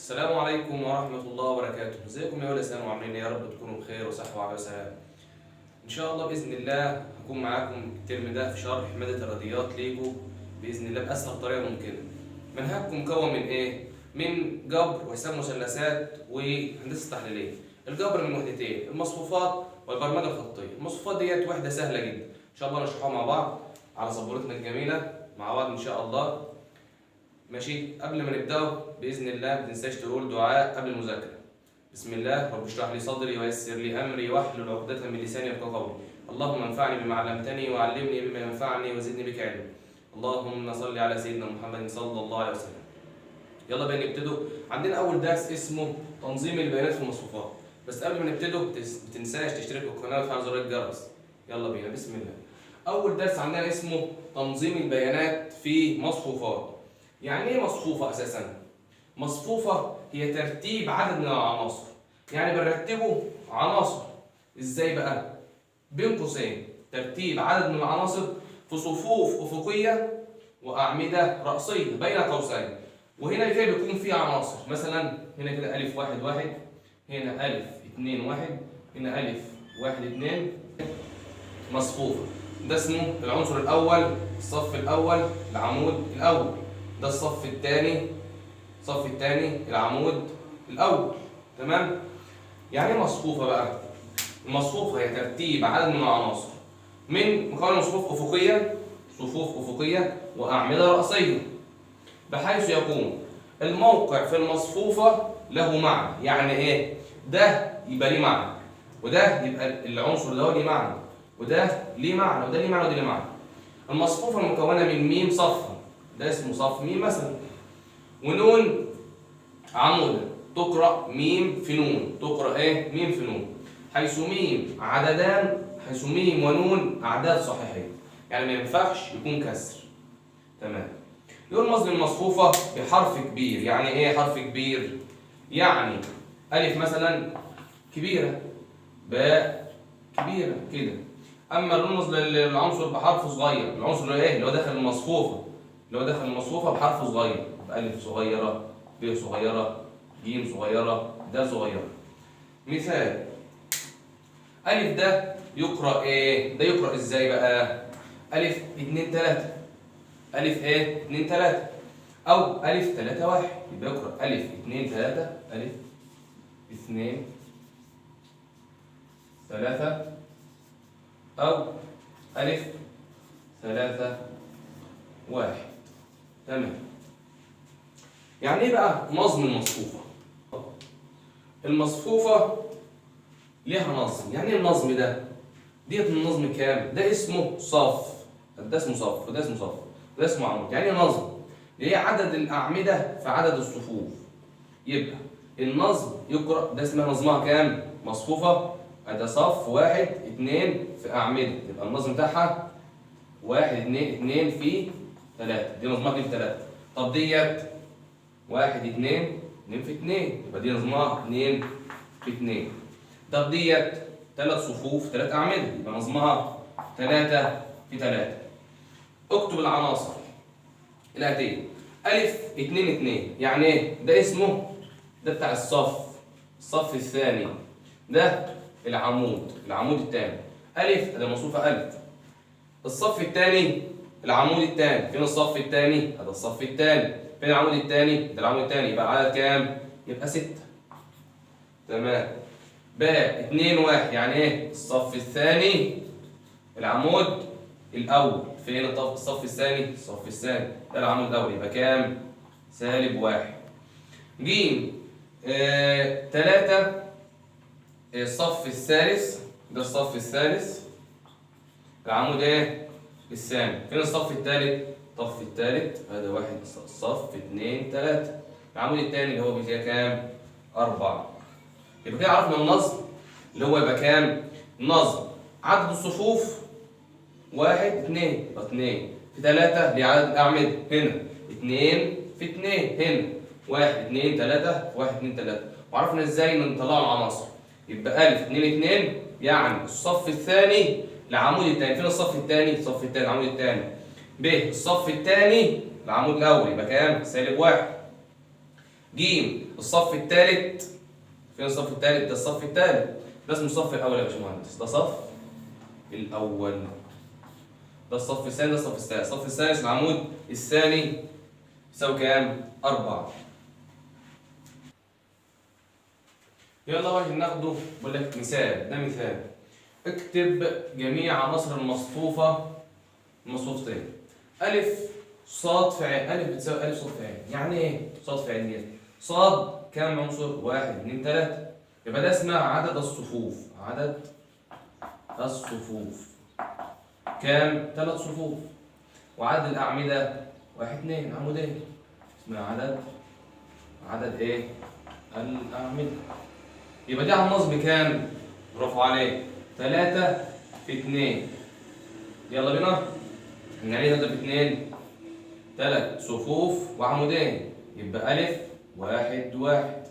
السلام عليكم ورحمة الله وبركاته. ازيكم يا ولد سلام وعاملين ايه؟ يا رب تكونوا بخير وصحة وعافية وسلام. ان شاء الله بإذن الله هكون معاكم الترم ده في شرح مادة الرياضيات ليكم بإذن الله بأسهل طريقة ممكنة. منهجكم مكون من ايه؟ من جبر وحساب مثلثات وهندسة تحليلية. الجبر من وحدتين، المصفوفات والبرمجة الخطية. المصفوفات ديت وحدة سهلة جدا، ان شاء الله نشرحها مع بعض على سبورتنا الجميلة مع بعض ان شاء الله. ماشي، قبل ما نبدأ بإذن الله ما تنساش تقول دعاء قبل المذاكرة. بسم الله، رب اشرح لي صدري ويسر لي أمري واحلل عقدة من لساني يفقهوا قولي. اللهم انفعني بما علمتني وعلمني بما ينفعني وزدني بك علما. اللهم صل على سيدنا محمد صلى الله عليه وسلم. يلا بقى نبتدوا. عندنا أول درس اسمه تنظيم البيانات في المصفوفات، بس قبل ما نبتدوا ما تنساش تشترك في القناة وتفعل زر الجرس. يلا بينا بسم الله. أول درس عندنا اسمه تنظيم البيانات في مصفوفات. يعني ايه مصفوفة اساسا؟ مصفوفة هي ترتيب عدد من العناصر، يعني بنرتبه عناصر ازاي بقى؟ بين قوسين، ترتيب عدد من العناصر في صفوف افقية واعمدة رأسية بين قوسين. وهنا كده بيكون في عناصر، مثلا هنا كده ألف واحد واحد، هنا ألف اتنين واحد، هنا ألف واحد اتنين، مصفوفة. ده اسمه العنصر الأول، الصف الأول، العمود الأول. ده الصف الثاني، العمود الأول. تمام؟ يعني ايه مصفوفة بقى؟ المصفوفة هي ترتيب عدد من العناصر من مكون صفوف أفقية وأعمدة رأسية، بحيث يكون الموقع في المصفوفة له معنى. يعني إيه؟ ده يبقى ليه معنى، وده يبقى العنصر ده ليه معنى، وده ليه معنى، وده ليه معنى، وده ليه معنى. المصفوفة المكونة من ميم صفا، ده اسمه صف ميم مثلا، ونون عمودة تقرأ ميم في نون، تقرأ ايه؟ ميم في نون، حيث ميم عددان، حيث ميم ونون أعداد صحيحية، يعني ما ينفعش يكون كسر. تمام. يقول نظم المصفوفة بحرف كبير. يعني ايه حرف كبير؟ يعني ألف مثلا كبيرة، باء كبيرة كده. أما الرمز للعنصر بحرف صغير، العنصر اللي ايه؟ اللي هو داخل المصفوفة، بحرف صغير، ألف صغيرة، ب صغيرة، ج صغيرة، د صغيرة. مثال، ألف ده يقرأ إيه؟ ده يقرأ إزاي بقى؟ ألف اتنين تلاتة، ألف إيه؟ اتنين تلاتة، أو ألف تلاتة واحد، يبقى يقرأ ألف اتنين تلاتة، ألف اتنين ثلاثة، أو ألف ثلاثة واحد. تمام. يعني ايه بقى نظم المصفوفة؟ المصفوفة ليها نظم. يعني ايه النظم ده؟ ديت النظم كام؟ ده اسمه صف، ده اسمه صف، وده اسمه صف، وده اسمه عمود. يعني ايه نظم؟ اللي هي عدد الأعمدة في عدد الصفوف. يبقى النظم يقرأ، ده اسمها نظمها كام؟ مصفوفة، ده صف واحد اتنين في أعمدة، يبقى النظم بتاعها واحد اتنين في تلاتة، دي نظمها اتنين في تلاتة. طب ديت واحد اتنين في اتنين، يبقى دي نظمها اتنين في اتنين. طب ديت تلات صفوف تلات أعمدة، يبقى نظمها تلاتة في تلاتة. اكتب العناصر الآتية. ألف اتنين اتنين، يعني إيه؟ ده اسمه، ده بتاع الصف الثاني، ده العمود الثاني. ألف ده مصفوفة ألف. الصف الثاني، العمود الثاني. فين الصف الثاني؟ هذا الصف الثاني. فين العمود الثاني؟ ده العمود الثاني. يبقى العدد كام؟ يبقى 6. تمام. باء 2 1، يعني ايه؟ الصف الثاني، العمود الاول. فين الصف الثاني؟ الصف الثاني، ده العمود الاول، يبقى كام؟ -1. ج 3 الصف الثالث، ده الصف الثالث، العمود ايه؟ الثاني. فين الصف الثالث؟ الصف الثالث، هذا واحد، الصف 2 3. العمود الثاني اللي هو بيبقى كام؟ 4. يبقى كده عرفنا النظم اللي هو يبقى كام؟ نظم عدد الصفوف 1 2، يبقى 2 في 3 دي عدد الأعمدة، هنا 2 في 2، هنا 1 2 3 1 2 3. وعرفنا ازاي نطلع العناصر. يبقى ألف 2 2، يعني الصف الثاني العمود الثاني. فين الصف الثاني؟ الصف الثاني العمود الثاني. ب الصف الثاني العمود الاول، يبقى كام؟ -1. ج جيم الصف الثالث. فين الصف الثالث؟ ده الصف الثالث، ده اسمه الصف الاول يا باشمهندس، ده صف الاول. ده الصف الثاني، ده الصف الثالث. الصف الثالث العمود الثاني يساوي كام؟ 4. يلا بقى ناخده، بقول لك مثال، ده مثال. اكتب جميع عناصر المصفوفتين. ألف صاد في عين. ألف بتساوي ألف صاد في عين. يعني إيه صاد في عين ديت؟ صاد كام عنصر؟ 1 2 3. يبقى ده اسمها عدد الصفوف. عدد الصفوف كام؟ 3 صفوف. وعدد الأعمدة 1 2 عمودين. اسمها عدد إيه؟ الأعمدة. يبقى دي على النصب كام؟ برافو عليك، 3 في 2. يلا بينا نعيدها. 3 في 2 3 صفوف وعمودين. يبقى ألف 1 1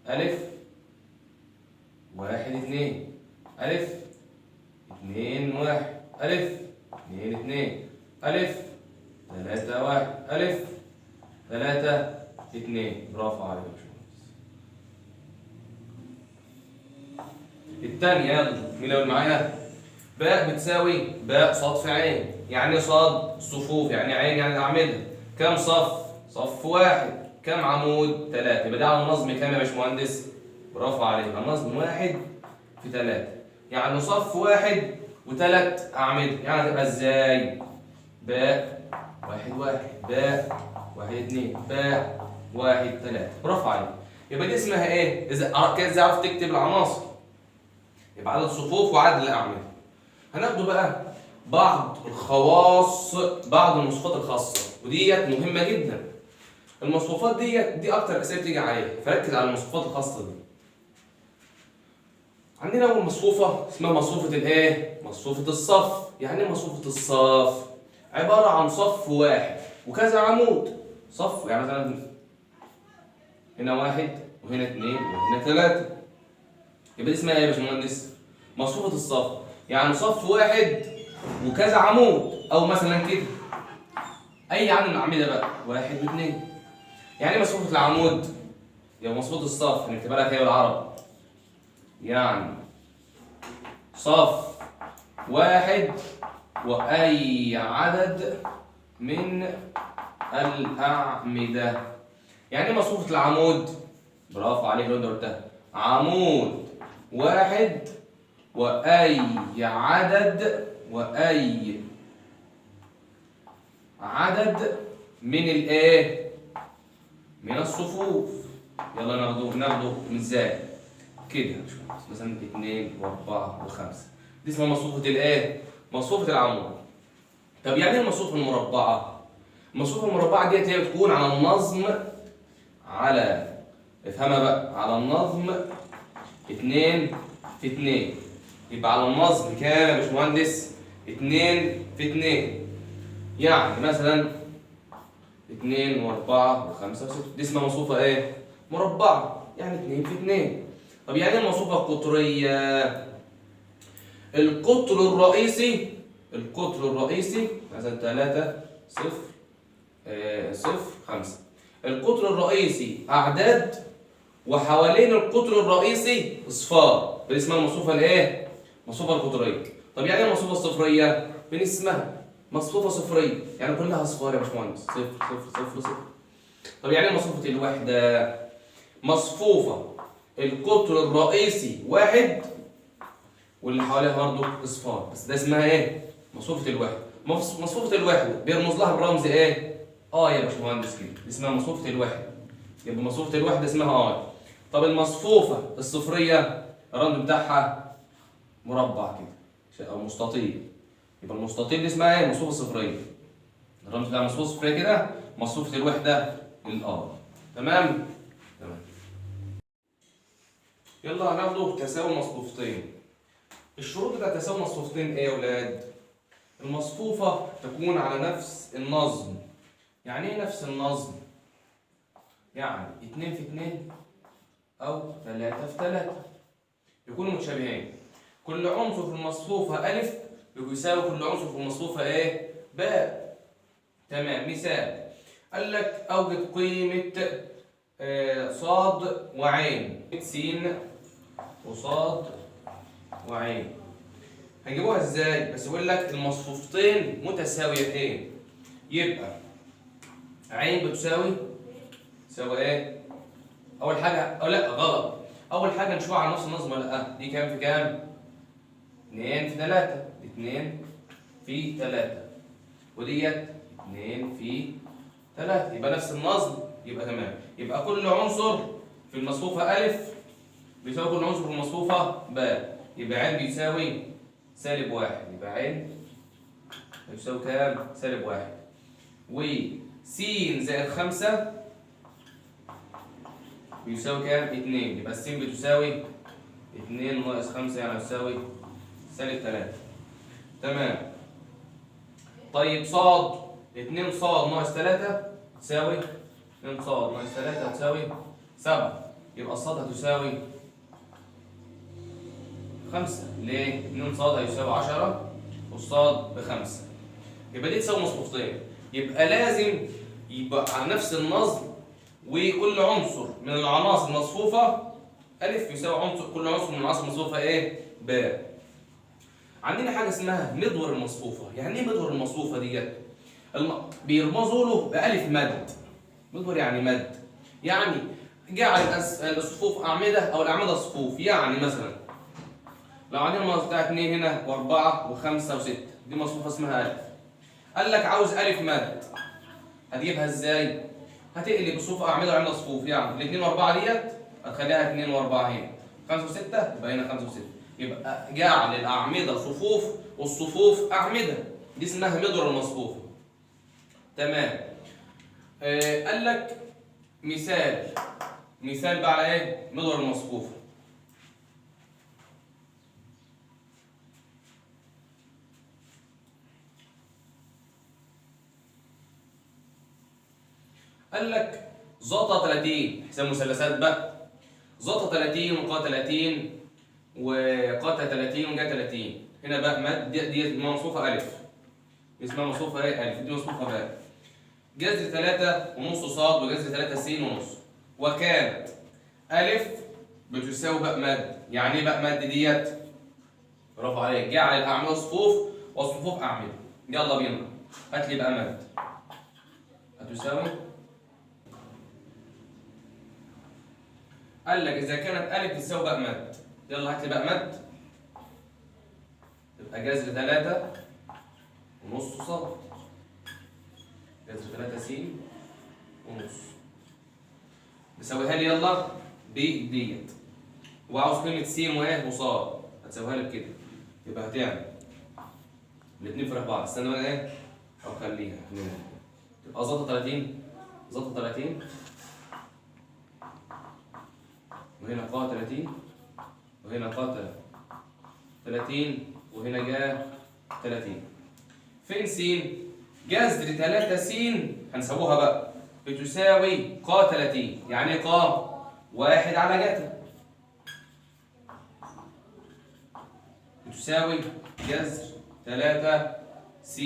ألف 1 2 ألف 2 1 ألف 2 2 ألف 3 1 ألف 3 2. برافو عليك يا باشمهندس. الثانية يلا مين اللي معايا؟ باء بتساوي باء صاد في عين. يعني صاد صفوف، يعني عين يعني أعمدة. كم صف؟ صف 1. كم عمود؟ 3. يبقى ده على النظم كام يا باشمهندس؟ برافو عليك، على النظم 1 في 3. يعني صف 1 و3 أعمدة. يعني هتبقى إزاي؟ باء 1 1 باء 1 2 باء 1 3. برافو عليك. يبقى دي اسمها إيه؟ إذا كده إزاي عرفت تكتب العناصر؟ يبقى عدد الصفوف وعدد الأعمدة. هناخده بقى بعض الخواص، بعض المواصفات الخاصة، وديت مهمة جدا. المواصفات دي أكتر أسئلة بتيجي عليها، فركز على المواصفات الخاصة دي. عندنا أول مصفوفة اسمها مصفوفة الإيه؟ مصفوفة الصف. يعني إيه مصفوفة الصف؟ عبارة عن صف 1 وكذا عمود. صف يعني مثلا هنا 1 وهنا 2 وهنا 3. يبقى دي اسمها إيه يا باشمهندس؟ مصفوفة الصف. يعني صف 1 وكذا عمود، أو مثلا كده أي عدد من الأعمدة بقى 1 و2. يعني إيه مصفوفة العمود؟ يبقى مصفوفة الصف هنكتبها لك هي بالعربي. يعني صف 1 وأي عدد من الأعمدة. يعني إيه مصفوفة العمود؟ برافو عليك لو أنت قلتها. عمود 1 وأي عدد من الإيه؟ من الصفوف. يلا ناخده مثال كده مثلا 2 و4 و5. دي اسمها مصفوفة الإيه؟ مصفوفة العمود. طب يعني إيه المصفوفة المربعة؟ المصفوفة المربعة ديت هي بتكون على النظم، على افهمها بقى، على النظم 2 في 2. يبقى على النظم كام يا باشمهندس؟ 2 في 2. يعني مثلا 2 و4 و5 و6. دي اسمها مصفوفة ايه؟ مربعة، يعني 2 في 2. طب يعني ايه المصفوفة القطرية؟ القطر الرئيسي مثلا 3 0 0 5. القطر الرئيسي أعداد، وحوالين القطر الرئيسي اصفار. دي اسمها المصفوفة الايه؟ المصفوفة القطرية. طب يعني ايه المصفوفة الصفرية؟ من اسمها مصفوفة صفرية، يعني كلها اصفار يا باشمهندس، 0 0 0 0. طب يعني ايه مصفوفة الوحدة؟ مصفوفة القطر الرئيسي 1 واللي حواليها برضه اصفار، بس ده اسمها ايه؟ مصفوفة الوحدة. مصفوفة الوحدة بيرمز لها برمز ايه؟ يا باشمهندس كده، دي اسمها مصفوفة الوحدة. يبقى مصفوفة الوحدة اسمها طب المصفوفة الصفرية الرمز بتاعها مربع كده او مستطيل. يبقى المستطيل دي اسمها ايه؟ مصفوفة صفرية. الرمز بتاع المصفوفة الصفرية كده مصفوفة الوحدة تمام؟ تمام. يلا هناخده تساوي مصفوفتين. الشروط بتاع تساوي مصفوفتين ايه يا ولاد؟ المصفوفة تكون على نفس النظم. يعني ايه نفس النظم؟ يعني 2 في 2 أو 3 في 3 يكونوا متشابهين. كل عنصر في المصفوفة ألف بيساوي كل عنصر في المصفوفة إيه؟ باء. تمام. مثال قال لك أوجد قيمة صاد وعين، س وصاد وعين. هنجيبوها ازاي؟ بس يقول لك المصفوفتين متساويتين، يبقى عين بتساوي ايه؟ اول حاجه او لا غلط، اول حاجه نشوف على نفس النظم ولا لا. دي كام في كام؟ 2 في 3، 2 في 3، وديت 2 في 3، يبقى نفس النظم، يبقى تمام. يبقى كل عنصر في المصفوفه أ بيساوي كل عنصر في المصفوفه ب، يبقى عين بيساوي -1، يبقى عين بيساوي كام؟ -1. وس زائد 5 بيساوي كام؟ 2، يبقى س بتساوي 2 ناقص 5 يعني بتساوي -3. تمام. طيب صاد، 2 صاد ناقص 3 تساوي 2 صاد ناقص 3 تساوي 7، يبقى الصاد هتساوي 5. ليه؟ 2 صاد هيساوي 10 والصاد ب5، يبقى دي تساوي مصفوفتين. يبقى لازم يبقى على نفس النظم، وكل عنصر من العناصر المصفوفة أ يساوي كل عنصر من العناصر المصفوفة إيه؟ ب. عندنا حاجة اسمها مدور المصفوفة. يعني إيه مدور المصفوفة ديت؟ بيرمزوا له بألف مد. مدور يعني مد، يعني جعل الصفوف أعمدة أو الأعمدة صفوف. يعني مثلا لو عندنا المصفوفة بتاع 2 هنا و4 و5 و6، دي مصفوفة اسمها ألف. قال لك عاوز ألف مد، هتجيبها إزاي؟ هتقلب الصفوف أعمدة وأعمدة صفوف. يعني الاثنين و4 ديت هتخليها 2 و4 هنا، 5 و6 يبقى هنا 5 و6، يبقى جعل الأعمدة صفوف والصفوف أعمدة، دي اسمها مدور المصفوفة. تمام. قال لك مثال بقى على ايه؟ مدور المصفوفة. قال لك زتا 30، حساب مثلثات بقى. زتا 30 وقا 30 وقا 30 وجا 30، هنا بقى مد دي مصفوفة ألف، اسمها مصفوفة ايه؟ ألف، دي مصفوفة باء. جذر 3 ونص صاد وجذر 3 س ونص، وكانت ألف بتساوي باء مد. يعني ايه باء مد ديت؟ برافو عليك، جعل الأعمدة صفوف والصفوف أعمدة. يلا بينا، هات لي باء مد هتساوي. قال لك إذا كانت ألف تساوي باء مد، يلا هات لي باء مد، تبقى جذر 3 ونص صاد، جذر 3 س ونص. بساويها لي يلا ديت، وعاوز قيمة س وايه وصاد، هتساويها لي بكده. يبقى هتعمل الاثنين في بعض، استنى بقى ايه؟ او خليها تبقى زتا 30 زتا 30 وهنا قا 30 وهنا قا 30 وهنا جا 30. فين س؟ جذر 3 س هنسووها بقى بتساوي قا 30. يعني ايه قا؟ 1 على جتا بتساوي جذر 3 س.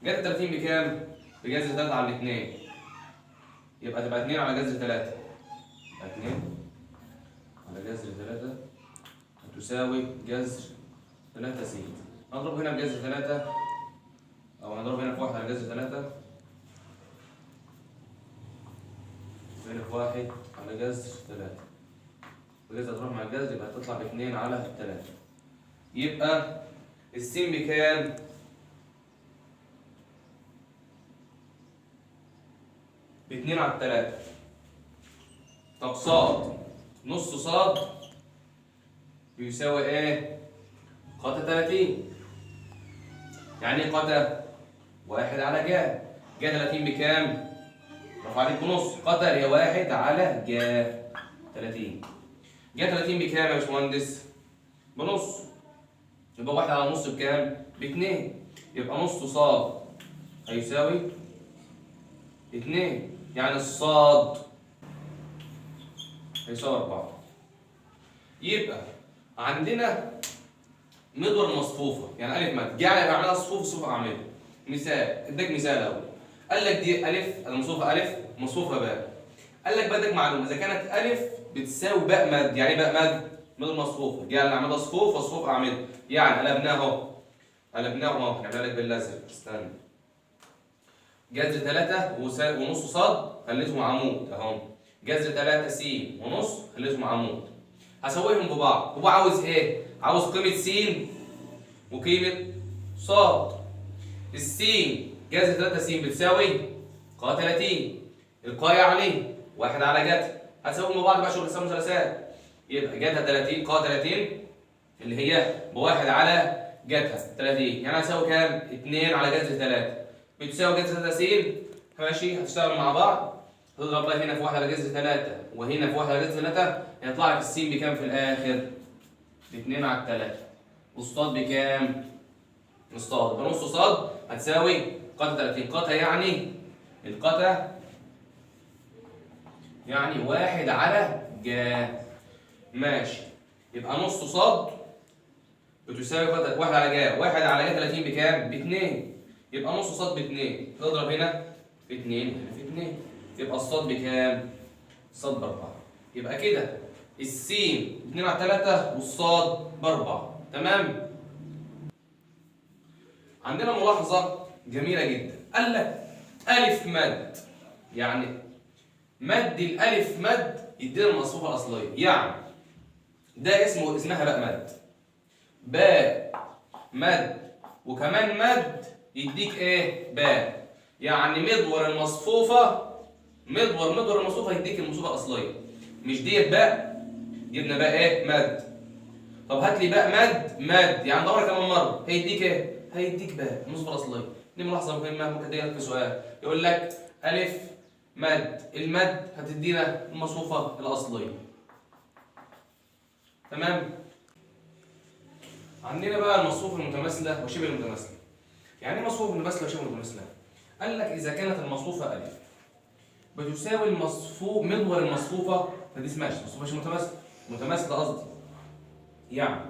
جذر 30 بكام؟ بجذر 3 على 2، يبقى تبقى 2 على جذر 3، يبقى 2 على جذر 3 هتساوي جذر 3 س. هنضرب هنا بجذر 3 أو هنضرب هنا في 1 على جذر 3 وهنا في 1 على جذر 3، والجذر هتروح مع الجذر يبقى هتطلع ب2 على 3. يبقى الس بكام؟ ب2 على 3. طب صاد، نص صاد بيساوي ايه؟ قا 30. يعني ايه قا؟ 1 على جا. جا 30 بكام؟ رفع عليك بنص، قا هي 1 على جا 30. جا 30 بكام يا باشمهندس؟ بنص، يبقى 1 على نص بكام؟ ب2، يبقى نص صاد هيساوي 2، يعني الصاد هيساوي 4. يبقى عندنا مدور مصفوفة، يعني ألف مد جعل أعمدة صفوف صفوف أعمدة. مثال، اديك مثال أول، قال لك دي ألف المصفوفة ألف مصفوفة باء، قال لك بدك معلومه، اذا كانت الف بتساوي باء مد، يعني باء مد مد مصفوفه، يعني اعملها صفوف وصفوف اعمده، يعني قلبناها اهو، هنعملها لك بالازرق، استنى. جذر 3 ونص صاد خليتهم عمود اهو، جذر 3 س ونص خليتهم عمود. هسويهم ببعض، هو عاوز ايه؟ عاوز قيمه س وقيمه صاد. السين جذر 3 س بتساوي ق 30، القا يعني 1 على جذر، هتساويهم ببعض بقى شغل حساب مثلثات، يبقى جذر 30 ق 30 اللي هي بواحد على جذر 30، يعني هتساوي كام؟ 2 على جذر 3 بتساوي جذر 3 س. ماشي، هتشتغل مع بعض، تضرب بقى هنا في 1 على جذر 3 وهنا في 1 على جذر 3، هيطلع لك السين بكام في الاخر؟ ب 2 على 3. والصاد بكام؟ الصاد بنص صاد هتساوي قطع 30، قطع يعني القطع يعني 1 على جا. ماشي، يبقى نص صاد بتساوي قطع 1 على جا، 1 على جا 30 بكام؟ ب 2، يبقى نص صاد ب 2، تضرب هنا في 2 هنا في 2، يبقى الصاد بكام؟ الصاد ب 4. يبقى كده السين 2 على 3 والصاد ب 4. تمام؟ عندنا ملاحظة جميلة جدا، قال لك ألف مد، يعني مد الألف مد يدينا المصفوفة الأصلية، يعني ده اسمها باء مد. باء مد وكمان مد يديك إيه؟ باء، يعني مدور المصفوفة، مدور المصفوفة يديك المصفوفة الأصلية، مش ديت باء، جبنا باء إيه؟ مد. طب هات لي باء مد يعني دورها كمان مرة، هيديك إيه؟ هيديك باء المصفوفة الأصلية. دي ملاحظة مهمة ممكن تجيلك في سؤال، يقول لك ألف مد، المد هتدينا المصفوفة الأصلية. تمام؟ عندنا بقى المصفوفة المتماثلة وشبه المتماثلة. يعني إيه مصفوفة متماثلة وشبه متماثلة؟ قال لك إذا كانت المصفوفة ألف بتساوي مدور المصفوفة، فدي اسمها مصفوفة شبه متماثلة، متماثلة قصدي. يعني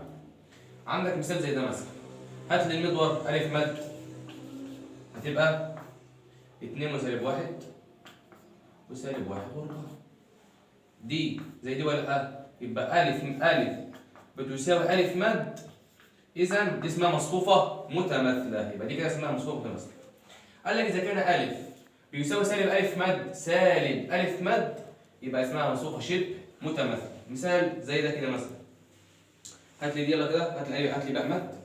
عندك مثال زي ده مثلا، هات لي المدور ألف مد هتبقى 2 وسالب 1 وسالب 1 و4. دي زي دي ولا لا؟ يبقى ألف بتساوي ألف مد، إذا دي اسمها مصفوفة متماثلة، يبقى دي كده اسمها مصفوفة متماثلة. قال لك إذا كان ألف بيساوي سالب ألف مد سالب ألف مد، يبقى اسمها مصفوفة شبه متماثلة. مثال زي ده كده مثلا، هات لي دي يلا كده، هات لي باء مد،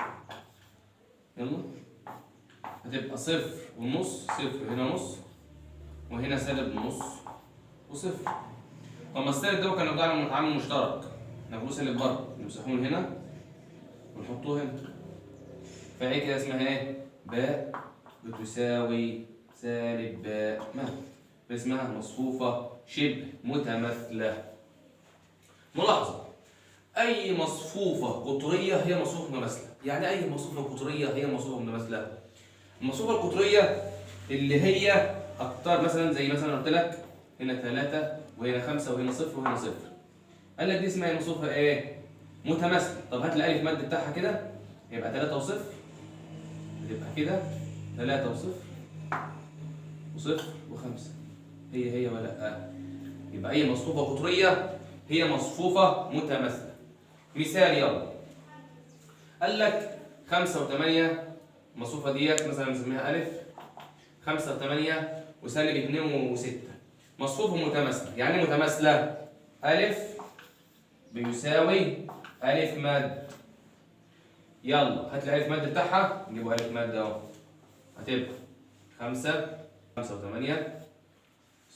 يلا هتبقى صفر ونص، صفر هنا نص وهنا سالب نص وصفر. طب السالب ده كان يوضع عامل مشترك، ناخدوه سالب بره نمسحوه من هنا ونحطوه هنا، فهي كده اسمها ايه؟ باء بتساوي سالب باء مد، اسمها مصفوفة شبه متماثلة. ملاحظة، أي مصفوفة قطرية هي مصفوفة متماثلة. يعني أي مصفوفة قطرية هي مصفوفة متماثلة؟ المصفوفة القطرية اللي هي أكتر، مثلا زي مثلا قلت لك هنا 3 وهنا 5 وهنا 0 وهنا 0، قال لك دي اسمها مصفوفة إيه؟ متماثلة. طب هات الألف مد بتاعها كده، يبقى 3 و0، يبقى كده 3 و0 و0 و5، هي ولا لأ؟ يبقى أي مصفوفة قطرية هي مصفوفة متماثلة. مثال يلا، قال لك 5 و8، المصفوفة ديت مثلا نسميها ألف، 5 و8 وسالب 2 و6، مصفوفة متماثلة. يعني متماثلة، ألف بيساوي ألف مد، يلا هات الألف مد بتاعها، نجيبوا ألف مد أهو، هتبقى 5 و8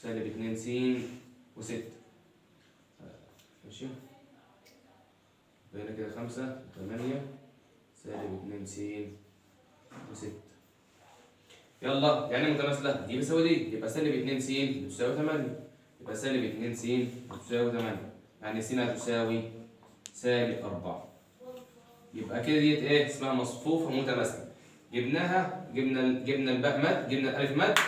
سالب 2 س و6. ماشي، هنا كده 5 و8 سالب 2 س و6. يلا يعني متماثلة، دي بتساوي دي، يبقى سالب 2 س بتساوي 8، يبقى سالب 2 س بتساوي 8، يعني س هتساوي سالب 4. يبقى كده ديت ايه؟ اسمها مصفوفة متماثلة. جبنا الباء مد، جبنا الألف مد،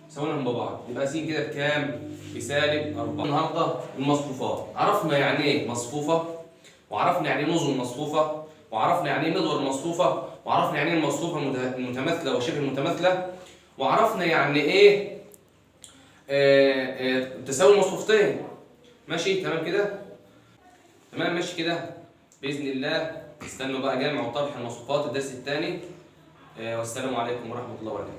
سويناهم ببعض، يبقى س كده بكام؟ بسالب 4. النهارده المصفوفات، عرفنا يعني ايه مصفوفة، وعرفنا يعني ايه نظم مصفوفة، وعرفنا يعني ايه مدور مصفوفة، وعرفنا يعني ايه المصفوفة المتماثلة وشبه المتماثلة، وعرفنا يعني ايه تساوي المصفوفتين. ماشي تمام كده؟ تمام ماشي كده باذن الله. استنوا بقى جمع وطرح المصفوفات الدرس الثاني. والسلام عليكم ورحمه الله وبركاته.